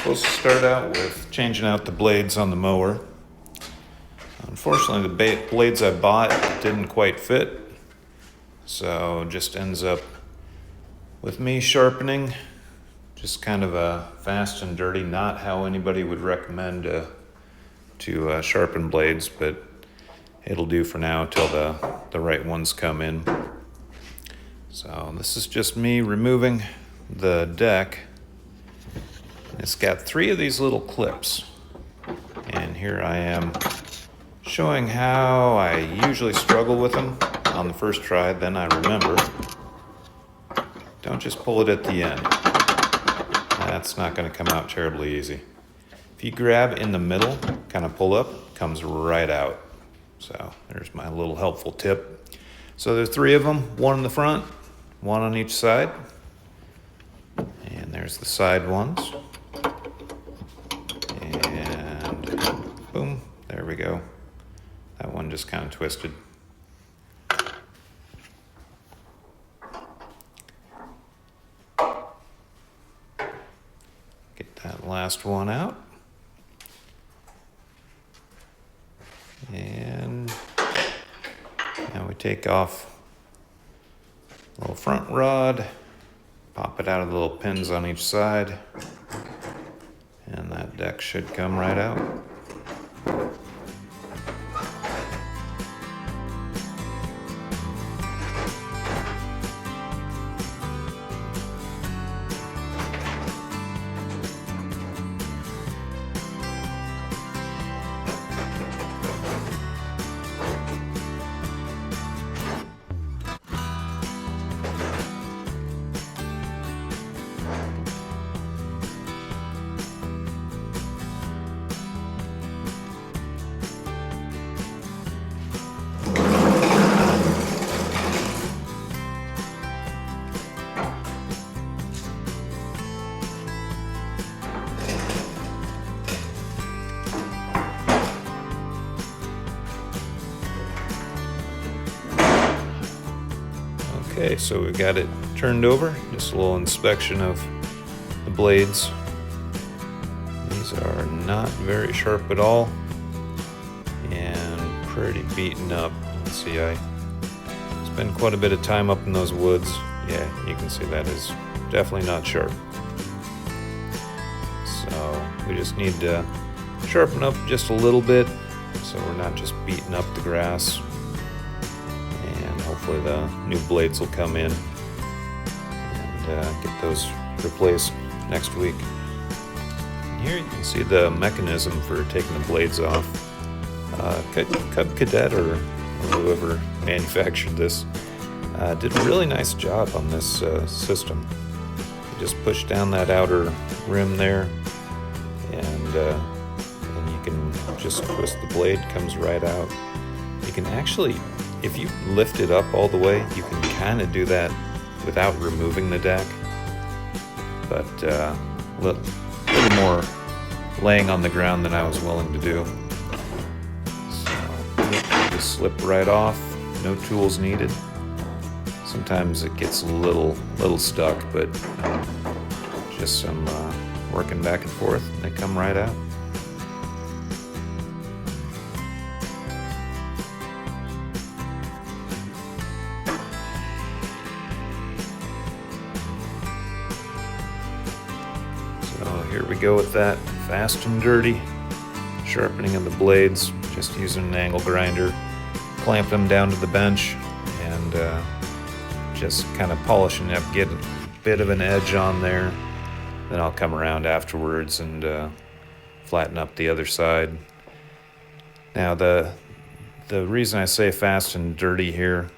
supposed to start out with changing out the blades on the mower. Unfortunately, the blades I bought didn't quite fit, so it just ends up with me sharpening. Just kind of a fast and dirty, not how anybody would recommend to sharpen blades, but it'll do for now till the right ones come in. So this is just me removing the deck. It's got 3 of these little clips, and here I am showing how I usually struggle with them on the first try. Then I remember, don't just pull it at the end. That's not going to come out terribly easy. If you grab in the middle, kind of pull up, it comes right out. So there's my little helpful tip. So there's 3 of them, 1 in the front, 1 on each side. And there's the side ones. And boom, there we go. That one just kind of twisted. Get that last one out. And now we take off a little front rod, pop it out of the little pins on each side, and that deck should come right out. Okay, so we've got it turned over. Just a little inspection of the blades. These are not very sharp at all and pretty beaten up. Let's see, I spend quite a bit of time up in those woods. Yeah, you can see that is definitely not sharp. So we just need to sharpen up just a little bit so we're not just beating up the grass. Hopefully the new blades will come in and get those replaced next week. And here you can see the mechanism for taking the blades off. Cub Cadet or whoever manufactured this did a really nice job on this system. You just push down that outer rim there, and you can just twist the blade, comes right out. You can actually, if you lift it up all the way, you can kind of do that without removing the deck, but a little more laying on the ground than I was willing to do. So just slip right off, no tools needed. Sometimes it gets a little stuck, but just some working back and forth, and they come right out. So here we go with that fast and dirty sharpening of the blades, just using an angle grinder, clamp them down to the bench, and just kind of polishing up, get a bit of an edge on there. Then I'll come around afterwards and flatten up the other side. Now the reason I say fast and dirty here,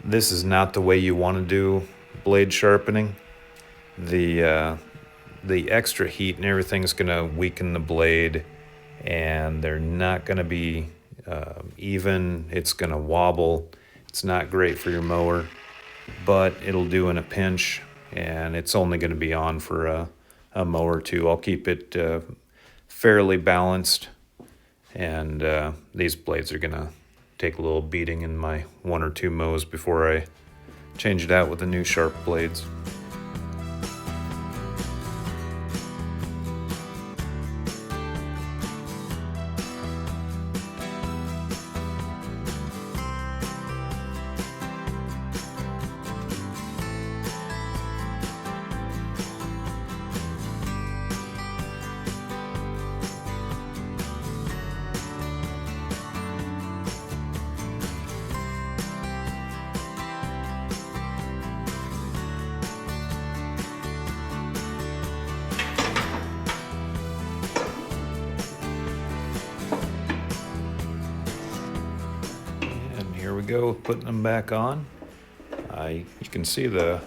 this is not the way you want to do blade sharpening. The extra heat and everything's going to weaken the blade, and they're not going to be even. It's going to wobble. It's not great for your mower, but it'll do in a pinch, and it's only going to be on for a mow or two. I'll keep it fairly balanced, and these blades are going to take a little beating in my 1 or 2 mows before I change it out with the new sharp blades. here we go, putting them back on. You can see the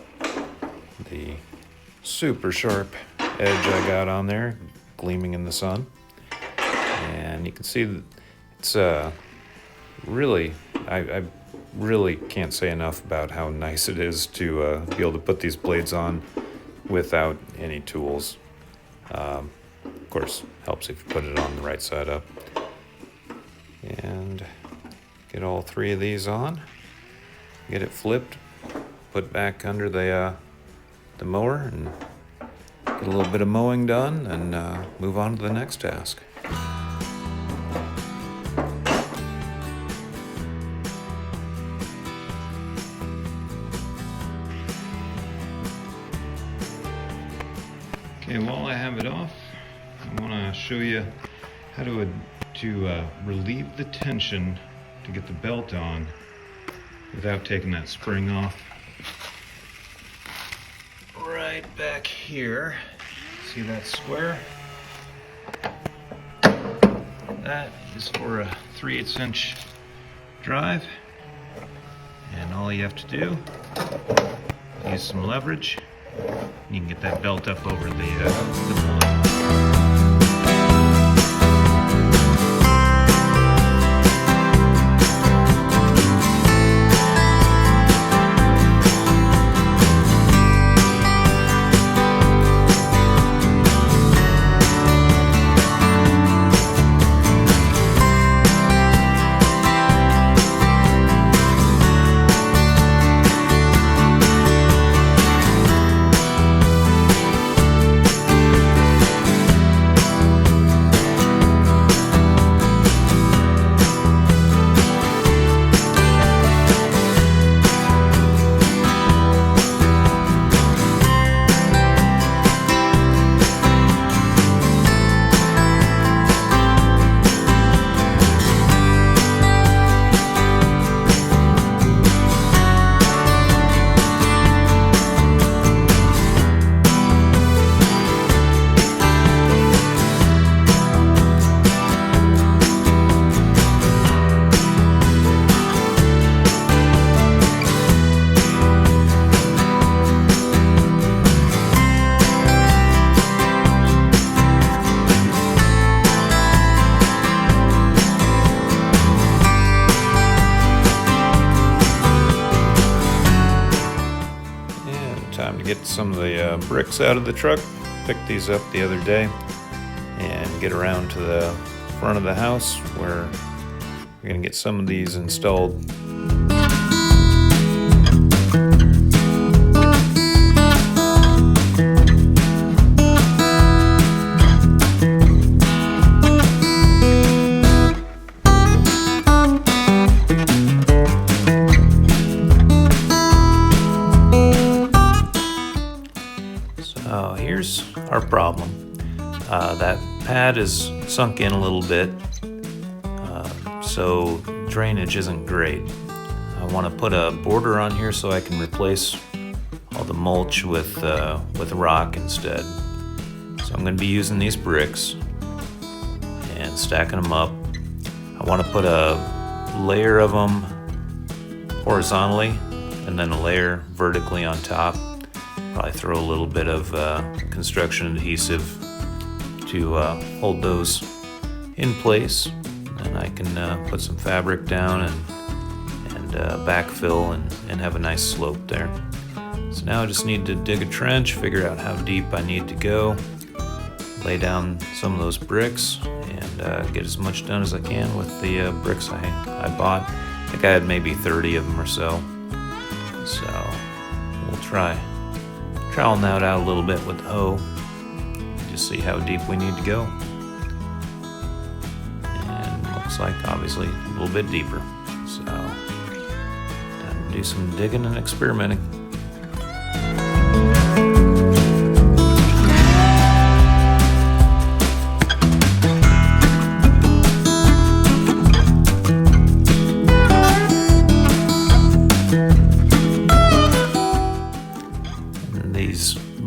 super sharp edge I got on there, gleaming in the sun. And you can see that it's really, I really can't say enough about how nice it is to be able to put these blades on without any tools. Of course, helps if you put it on the right side up. And get all three of these on, get it flipped, put back under the mower, and get a little bit of mowing done, and move on to the next task. Okay, while I have it off, I want to show you how to relieve the tension to get the belt on without taking that spring off. Right back here, see that square? That is for a 3/8 inch drive, and all you have to do, use some leverage, you can get that belt up over the pulley. Time to get some of the bricks out of the truck. Picked these up the other day and get around to the front of the house where we're going to get some of these installed. Here's our problem. That pad is sunk in a little bit, so drainage isn't great. I want to put a border on here so I can replace all the mulch with rock instead. So I'm going to be using these bricks and stacking them up. I want to put a layer of them horizontally and then a layer vertically on top. Probably throw a little bit of construction adhesive to hold those in place. Then I can put some fabric down and backfill and have a nice slope there. So now I just need to dig a trench, figure out how deep I need to go, lay down some of those bricks, and get as much done as I can with the bricks I bought. I think I had maybe 30 of them or so. So we'll try troweling that out a little bit with the hoe, just see how deep we need to go. And looks like obviously a little bit deeper. So time to do some digging and experimenting.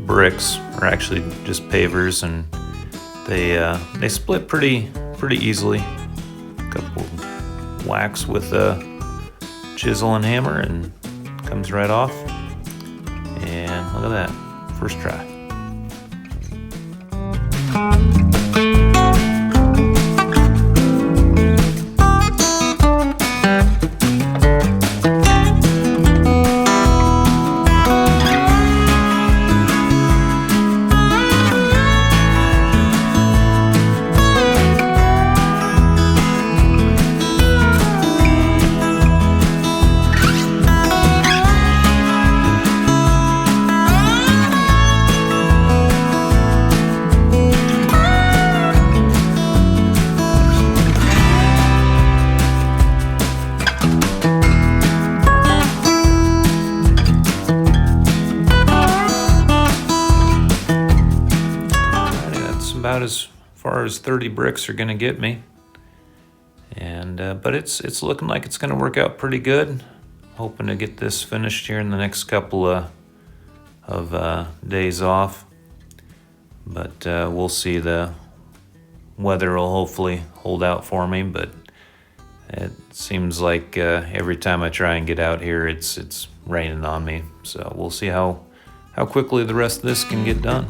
Bricks are actually just pavers, and they split pretty easily. A couple whacks with chisel and hammer, and comes right off. And look at that, first try. About as far as 30 bricks are going to get me, and but it's looking like it's going to work out pretty good. Hoping to get this finished here in the next couple of days off, but we'll see. The weather will hopefully hold out for me, but it seems like every time I try and get out here, it's raining on me. So we'll see how quickly the rest of this can get done.